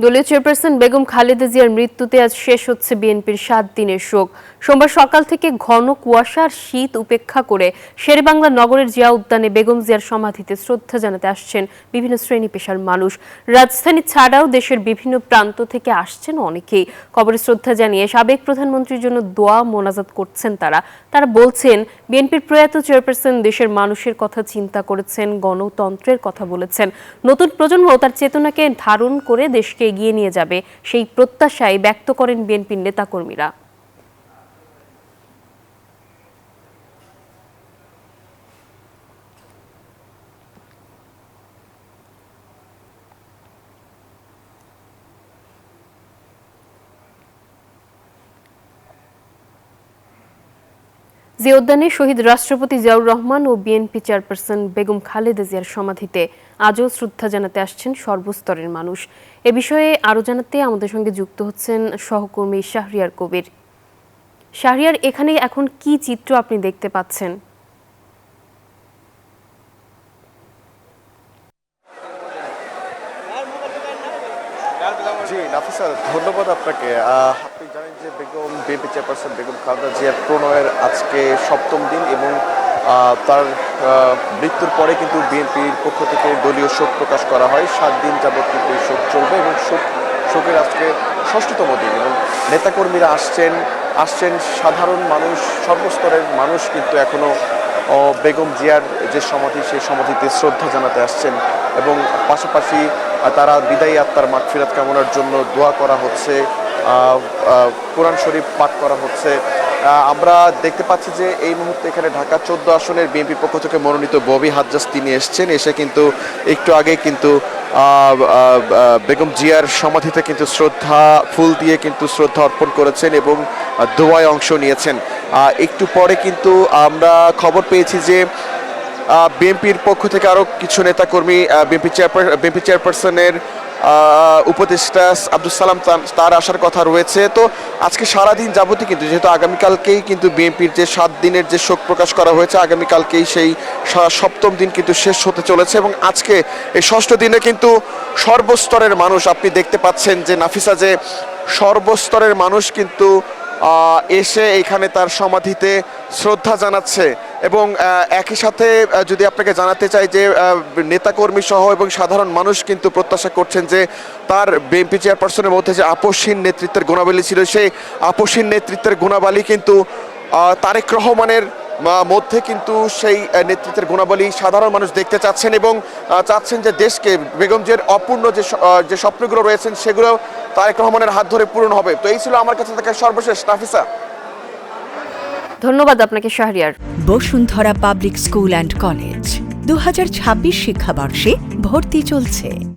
দলীয় চেয়ারপারসন বেগম খালেদা জিয়ার মৃত্যুতে আজ শেষ হচ্ছে বিএনপির ৭ দিনের শোক। সোমবার সকাল থেকে ঘন কুয়াশা আর শীত উপেক্ষা করে শেরেবাংলা নগরের জিয়া উদ্যানে বেগম জিয়ার সমাধিতে শ্রদ্ধা জানাতে আসছেন বিভিন্ন শ্রেণী পেশার মানুষ। রাজধানী ছাড়াও দেশের বিভিন্ন প্রান্ত থেকে আসছেন অনেকেই। কবরে শ্রদ্ধা জানিয়ে সাবেক প্রধানমন্ত্রীর জন্য দোয়া মোনাজাত করছেন তারা বলছেন, বিএনপির প্রয়াত চেয়ারপারসন দেশের মানুষের কথা চিন্তা করেছেন, গণতন্ত্রের কথা বলেছেন। নতুন প্রজন্ম তার চেতনাকে ধারণ করে দেশকে এগিয়ে নিয়ে যাবে, সেই প্রত্যাশাই ব্যক্ত করেন বিএনপির নেতাকর্মীরা। জিয়া উদ্যানে শহীদ রাষ্ট্রপতি জিয়াউর রহমান ও বিএনপি চেয়ারপারসন বেগম খালেদা জিয়ার সমাধিতে আজও শ্রদ্ধা জানাতে আসছেন সর্বস্তরের মানুষ। এ বিষয়ে আরও জানাতে আমাদের সঙ্গে যুক্ত হচ্ছেন সহকর্মী শাহরিয়ার কবির। শাহরিয়ার, এখানে এখন কি চিত্র আপনি দেখতে পাচ্ছেন? জি নাফিসা, ধন্যবাদ আপনাকে। আপনি জানেন যে বিএনপি চেয়ারপারসন বেগম খালেদা জিয়ার প্রণয়ের আজকে ৭ম দিন এবং তার মৃত্যুর পরে কিন্তু বিএনপির পক্ষ থেকে দলীয় শোক প্রকাশ করা হয়। ৭ দিন যাবৎ কিন্তু এই শোক চলবে এবং শোকের আজকে ৬ষ্ঠতম দিন এবং নেতাকর্মীরা আসছেন সাধারণ মানুষ, সর্বস্তরের মানুষ কিন্তু এখনো বেগম জিয়ার যে সমাধি সেই সমাধিতে শ্রদ্ধা জানাতে আসছেন এবং পাশাপাশি তারা বিদায়ী আত্মার মাগফিরাত কামনার জন্য দোয়া করা হচ্ছে, কোরআন শরীফ পাঠ করা হচ্ছে। আমরা দেখতে পাচ্ছি যে এই মুহূর্তে এখানে ঢাকা ১৪ আসনের বিএনপির পক্ষ থেকে মনোনীত ববি হাজ্জাজ তিনি এসছেন, এসে কিন্তু একটু আগে কিন্তু বেগম জিয়ার সমাধিতে কিন্তু ফুল দিয়ে কিন্তু শ্রদ্ধা অর্পণ করেছেন এবং দোয়ায় অংশ নিয়েছেন। একটু পরে কিন্তু আমরা খবর পেয়েছি যে বিএনপির পক্ষ থেকে আরও কিছু নেতাকর্মী বিএনপি চেয়ারপারসনের উপদেষ্টা আব্দুল সালাম তার আসার কথা রয়েছে। তো আজকে সারাদিন যাবতীয় কিন্তু যেহেতু আগামীকালকেই কিন্তু বিএনপির যে ৭ দিনের যে শোক প্রকাশ করা হয়েছে, আগামীকালকেই সেই ৭ম দিন কিন্তু শেষ হতে চলেছে এবং আজকে এই ৬ষ্ঠ দিনে কিন্তু সর্বস্তরের মানুষ, আপনি দেখতে পাচ্ছেন যে নাফিসা, যে সর্বস্তরের মানুষ কিন্তু এসে এখানে তার সমাধিতে শ্রদ্ধা জানাচ্ছে এবং একই সাথে যদি আপনাকে জানাতে চাই যে নেতাকর্মী সহ এবং সাধারণ মানুষ কিন্তু প্রত্যাশা করছেন যে তার বিএনপি চেয়ারপারসনের মধ্যে যে আপসহীন নেতৃত্বের গুণাবলী ছিল, সেই আপসহীন নেতৃত্বের গুণাবলী কিন্তু তারেক রহমানের মধ্যে কিন্তু সেই নেতৃত্বের গুণাবলী সাধারণ মানুষ দেখতে চাচ্ছেন এবং চাচ্ছেন যে দেশকে বেগম জিয়ার অপূর্ণ যে স্বপ্নগুলো রয়েছেন সেগুলো তারেক রহমানের হাত ধরে পূরণ হবে। তো এই ছিল আমার কাছে থাকা সর্বশেষ। নাফিসা, ধন্যবাদ আপনাকে Shahriar. Bashundhara public school and college ২০২৬ শিক্ষাবর্ষে ভর্তি চলছে।